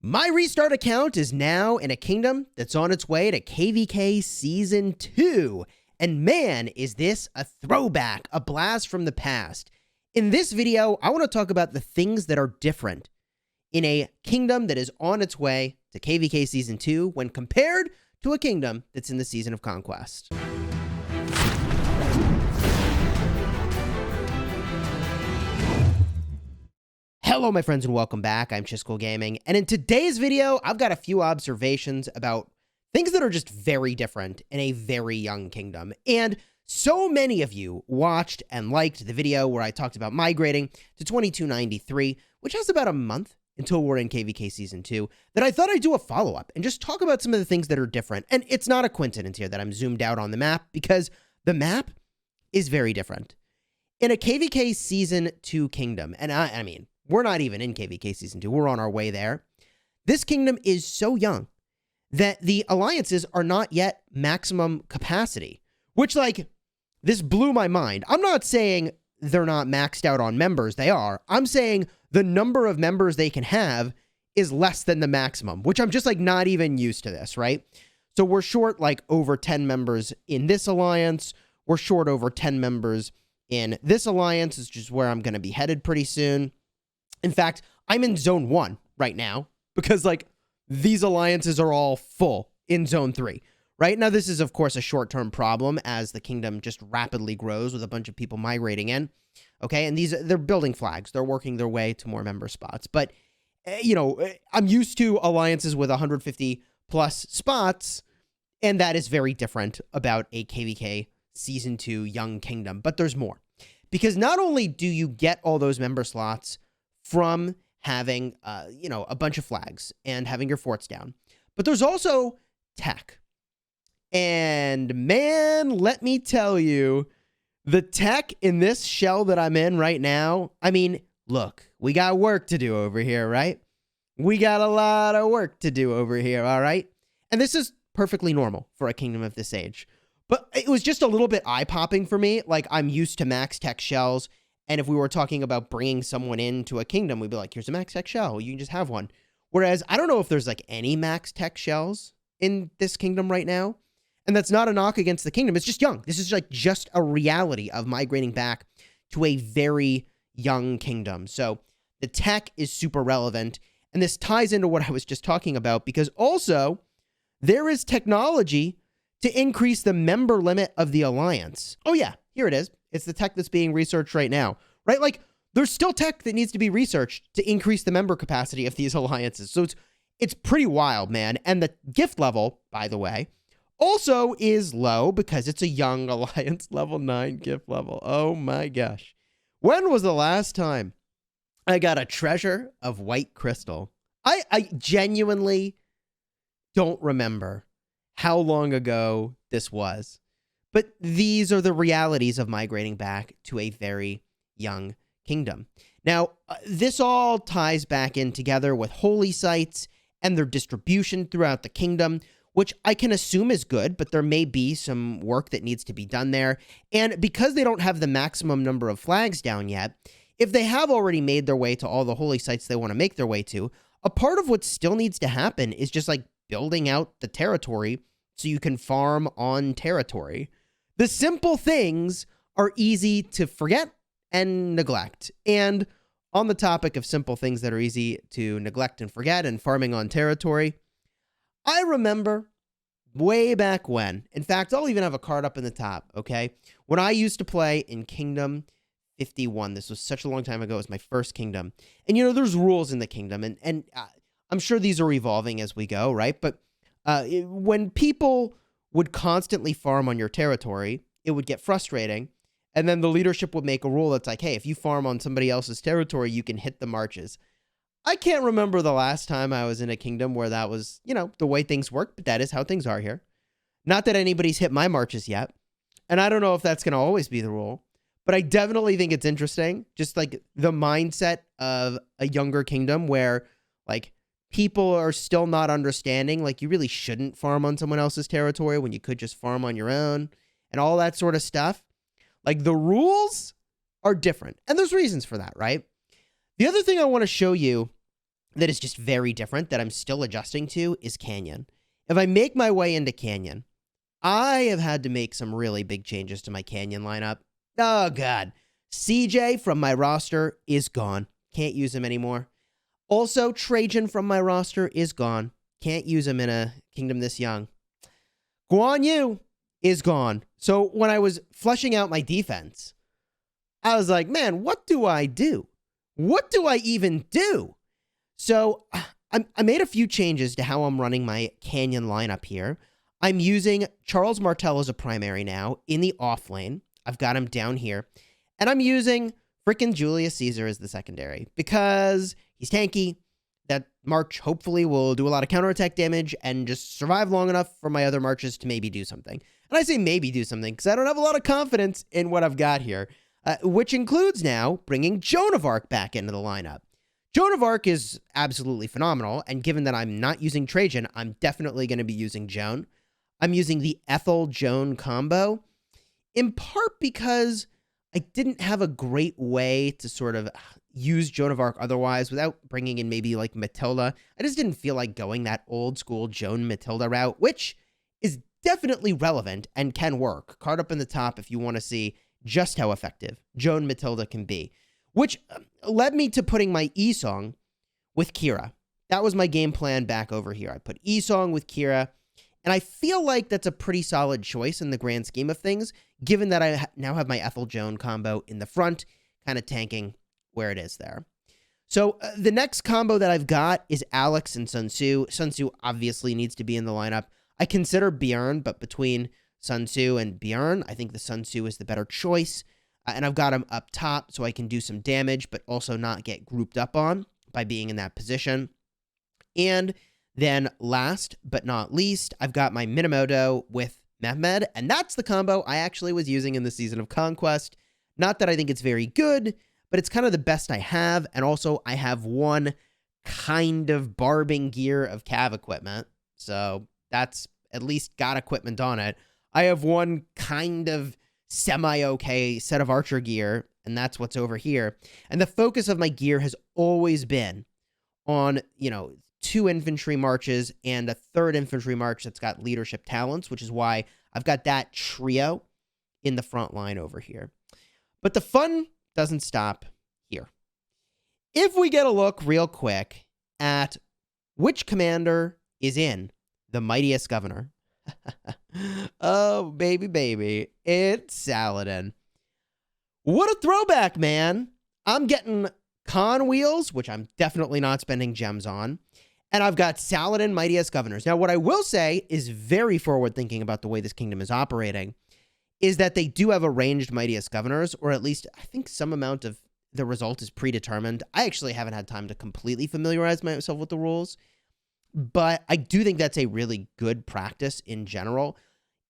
My restart account is now in a kingdom that's on its way to KvK Season 2. And man, is this a throwback, a blast from the past. In this video, I want to talk about the things that are different in a kingdom that is on its way to KvK Season 2 when compared to a kingdom that's in the Season of Conquest. Hello, my friends, and welcome back. I'm Chisgule Gaming, and in today's video, I've got a few observations about things that are just very different in a very young kingdom. And so many of you watched and liked the video where I talked about migrating to 2293, which has about a month until we're in KvK Season 2, that I thought I'd do a follow-up and just talk about some of the things that are different. And it's not a coincidence here that I'm zoomed out on the map, because the map is very different. In a KvK Season 2 kingdom, and I mean, we're not even in KvK Season 2. We're on our way there. This kingdom is so young that the alliances are not yet maximum capacity, which, like, this blew my mind. I'm not saying they're not maxed out on members. They are. I'm saying the number of members they can have is less than the maximum, which I'm just, like, not even used to this, right? So we're short, like, over 10 members in this alliance. We're short over 10 members in this alliance, which is where I'm going to be headed pretty soon. In fact, I'm in Zone 1 right now because, like, these alliances are all full in Zone 3. Right now, this is, of course, a short-term problem as the kingdom just rapidly grows with a bunch of people migrating in. Okay, and they're building flags. They're working their way to more member spots. But, you know, I'm used to alliances with 150 plus spots, and that is very different about a KvK Season 2 young kingdom. But there's more. Because not only do you get all those member slots from having, you know, a bunch of flags and having your forts down, but there's also tech. And man, let me tell you, the tech in this shell that I'm in right now, I mean, look, we got work to do over here, right? We got a lot of work to do over here, all right? And this is perfectly normal for a kingdom of this age. But it was just a little bit eye-popping for me. Like, I'm used to max tech shells. And if we were talking about bringing someone into a kingdom, we'd be like, here's a max tech shell. You can just have one. Whereas I don't know if there's, like, any max tech shells in this kingdom right now. And that's not a knock against the kingdom. It's just young. This is, like, just a reality of migrating back to a very young kingdom. So the tech is super relevant. And this ties into what I was just talking about, because also there is technology to increase the member limit of the alliance. Oh, yeah, here it is. It's the tech that's being researched right now, right? Like, there's still tech that needs to be researched to increase the member capacity of these alliances. So it's pretty wild, man. And the gift level, by the way, also is low because it's a young alliance, level 9 gift level. Oh my gosh. When was the last time I got a treasure of white crystal? I genuinely don't remember how long ago this was. But these are the realities of migrating back to a very young kingdom. Now, this all ties back in together with holy sites and their distribution throughout the kingdom, which I can assume is good, but there may be some work that needs to be done there. And because they don't have the maximum number of flags down yet, if they have already made their way to all the holy sites they want to make their way to, a part of what still needs to happen is just, like, building out the territory so you can farm on territory. The simple things are easy to forget and neglect. And on the topic of simple things that are easy to neglect and forget and farming on territory, I remember way back when, in fact, I'll even have a card up in the top, okay? When I used to play in Kingdom 51, this was such a long time ago, it was my first kingdom. And, you know, there's rules in the kingdom, and I'm sure these are evolving as we go, right? But when people would constantly farm on your territory, it would get frustrating. And then the leadership would make a rule that's like, hey, if you farm on somebody else's territory, you can hit the marches. I can't remember the last time I was in a kingdom where that was, you know, the way things work, but that is how things are here. Not that anybody's hit my marches yet. And I don't know if that's going to always be the rule, but I definitely think it's interesting. Just, like, the mindset of a younger kingdom where, like, people are still not understanding, like, you really shouldn't farm on someone else's territory when you could just farm on your own and all that sort of stuff. Like, the rules are different. And there's reasons for that, right? The other thing I want to show you that is just very different that I'm still adjusting to is Canyon. If I make my way into Canyon, I have had to make some really big changes to my Canyon lineup. Oh, God. CJ from my roster is gone. Can't use him anymore. Also, Trajan from my roster is gone. Can't use him in a kingdom this young. Guan Yu is gone. So when I was fleshing out my defense, I was like, man, what do I do? What do I even do? So I made a few changes to how I'm running my Canyon lineup here. I'm using Charles Martel as a primary now in the off lane. I've got him down here. And I'm using frickin' Julius Caesar as the secondary because he's tanky. That march hopefully will do a lot of counterattack damage and just survive long enough for my other marches to maybe do something. And I say maybe do something because I don't have a lot of confidence in what I've got here, which includes now bringing Joan of Arc back into the lineup. Joan of Arc is absolutely phenomenal, and given that I'm not using Trajan, I'm definitely going to be using Joan. I'm using the Ethel-Joan combo, in part because I didn't have a great way to sort of use Joan of Arc otherwise without bringing in maybe like Matilda. I just didn't feel like going that old school Joan Matilda route, which is definitely relevant and can work. Card up in the top if you want to see just how effective Joan Matilda can be, which led me to putting my E-Song with Kira. That was my game plan back over here. I put E-Song with Kira, and I feel like that's a pretty solid choice in the grand scheme of things, given that I now have my Ethel-Joan combo in the front, kind of tanking where it is there. So the next combo that I've got is Alex and Sun Tzu. Sun Tzu obviously needs to be in the lineup. I consider Bjorn, but between Sun Tzu and Bjorn, I think the Sun Tzu is the better choice. And I've got him up top so I can do some damage, but also not get grouped up on by being in that position. And then last but not least, I've got my Minamoto with Mehmed, and that's the combo I actually was using in the Season of Conquest. Not that I think it's very good, but it's kind of the best I have, and also I have one kind of barbing gear of cav equipment, so that's at least got equipment on it. I have one kind of semi-okay set of archer gear, and that's what's over here. And the focus of my gear has always been on, 2 infantry marches and a 3rd infantry march that's got leadership talents, which is why I've got that trio in the front line over here. But the fun doesn't stop here. If we get a look real quick at which commander is in the mightiest governor, oh, baby, it's Saladin. What a throwback, man. I'm getting con wheels, which I'm definitely not spending gems on, and I've got Saladin mightiest governors. Now, what I will say is very forward-thinking about the way this kingdom is operating is that they do have a ranged mightiest governors, or at least I think some amount of the result is predetermined. I actually haven't had time to completely familiarize myself with the rules, but I do think that's a really good practice in general,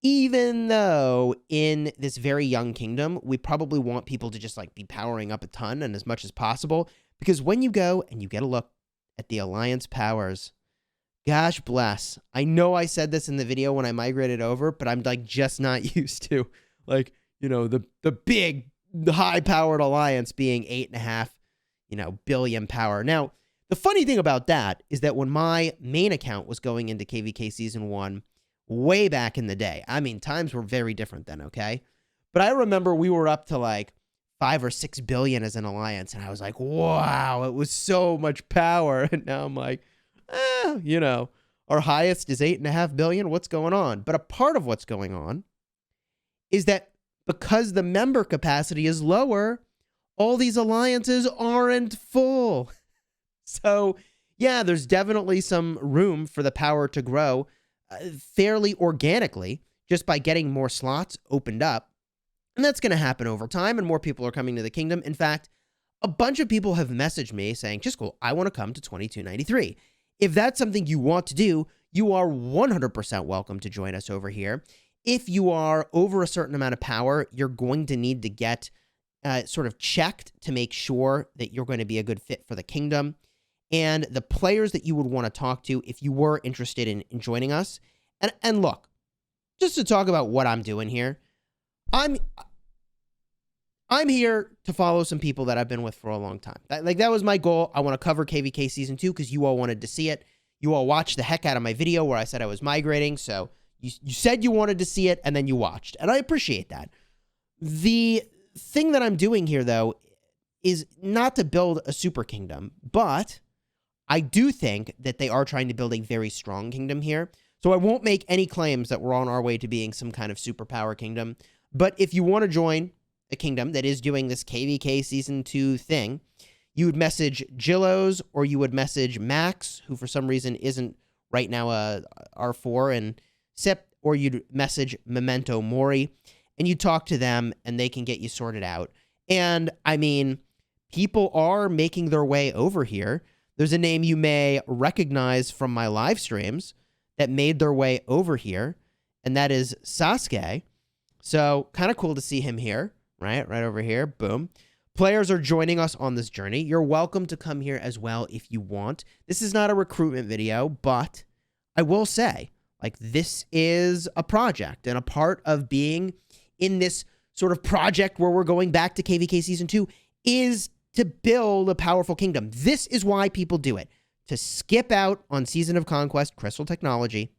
even though in this very young kingdom, we probably want people to just be powering up a ton and as much as possible, because when you go and you get a look at the alliance powers, gosh bless. I know I said this in the video when I migrated over, but I'm just not used to the big, high-powered alliance being 8.5, billion power. Now, the funny thing about that is that when my main account was going into KvK Season 1, way back in the day, I mean, times were very different then, okay? But I remember we were up to 5 or 6 billion as an alliance, and I was like, wow, it was so much power. And now I'm like, our highest is 8.5 billion. What's going on? But a part of what's going on is that because the member capacity is lower, all these alliances aren't full. So, yeah, there's definitely some room for the power to grow fairly organically just by getting more slots opened up. And that's going to happen over time, and more people are coming to the kingdom. In fact, a bunch of people have messaged me saying, Chisgule, I want to come to 2293. If that's something you want to do, you are 100% welcome to join us over here. If you are over a certain amount of power, you're going to need to get sort of checked to make sure that you're going to be a good fit for the kingdom. And the players that you would want to talk to if you were interested in joining us. And look, just to talk about what I'm doing here, I'm I'm here to follow some people that I've been with for a long time. That was my goal. I want to cover KvK Season 2 because you all wanted to see it. You all watched the heck out of my video where I said I was migrating, so you said you wanted to see it, and then you watched, and I appreciate that. The thing that I'm doing here, though, is not to build a super kingdom, but I do think that they are trying to build a very strong kingdom here, so I won't make any claims that we're on our way to being some kind of superpower kingdom, but if you want to join a kingdom that is doing this KvK Season 2 thing, you would message Jillos or you would message Max, who for some reason isn't right now R4, and Sip, or you'd message Memento Mori, and you talk to them, and they can get you sorted out. And, I mean, people are making their way over here. There's a name you may recognize from my live streams that made their way over here, and that is Sasuke. So, kind of cool to see him here. Right over here, boom. Players are joining us on this journey. You're welcome to come here as well if you want. This is not a recruitment video, but I will say, like, this is a project, and a part of being in this sort of project where we're going back to KvK Season 2 is to build a powerful kingdom. This is why people do it, to skip out on Season of Conquest, Crystal Technology,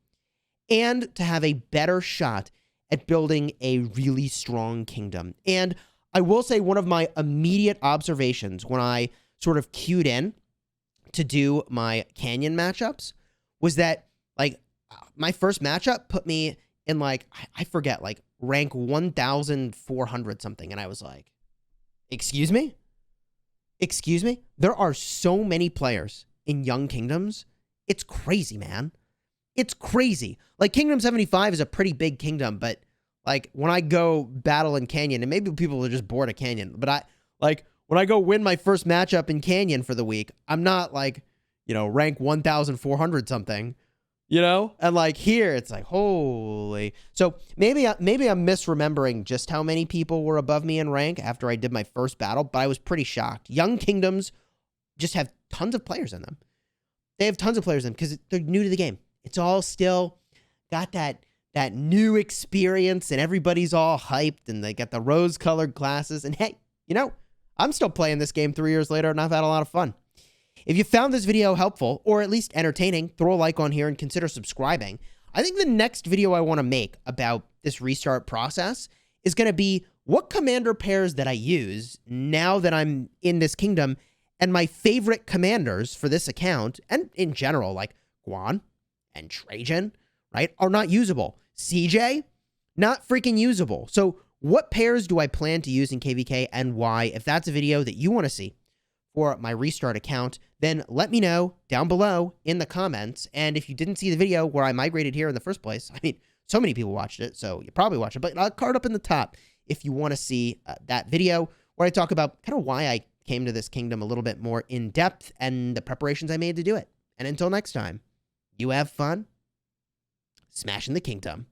and to have a better shot at building a really strong kingdom. And I will say one of my immediate observations when I sort of queued in to do my Canyon matchups was that, like, my first matchup put me in, like, I forget, like, rank 1,400 something. And I was like, excuse me? Excuse me? There are so many players in Young Kingdoms. It's crazy, man. It's crazy. Like, Kingdom 75 is a pretty big kingdom, but, like, when I go battle in Canyon, and maybe people are just bored of Canyon, but when I go win my first matchup in Canyon for the week, I'm not, like, you know, rank 1,400 something, you know? And, like, here, it's like, holy. So, maybe I'm misremembering just how many people were above me in rank after I did my first battle, but I was pretty shocked. Young Kingdoms just have tons of players in them. They have tons of players in them because they're new to the game. It's all still got that new experience, and everybody's all hyped, and they got the rose-colored glasses. And hey, you know, I'm still playing this game 3 years later, and I've had a lot of fun. If you found this video helpful, or at least entertaining, throw a like on here and consider subscribing. I think the next video I want to make about this restart process is going to be what commander pairs that I use now that I'm in this kingdom, and my favorite commanders for this account, and in general, like Guan and Trajan, right, are not usable. CJ, not freaking usable. So what pairs do I plan to use in KvK and why? If that's a video that you want to see for my restart account, then let me know down below in the comments. And if you didn't see the video where I migrated here in the first place, I mean, so many people watched it, so you probably watched it, but I'll card up in the top if you want to see that video where I talk about kind of why I came to this kingdom a little bit more in depth and the preparations I made to do it. And until next time, you have fun smashing the kingdom.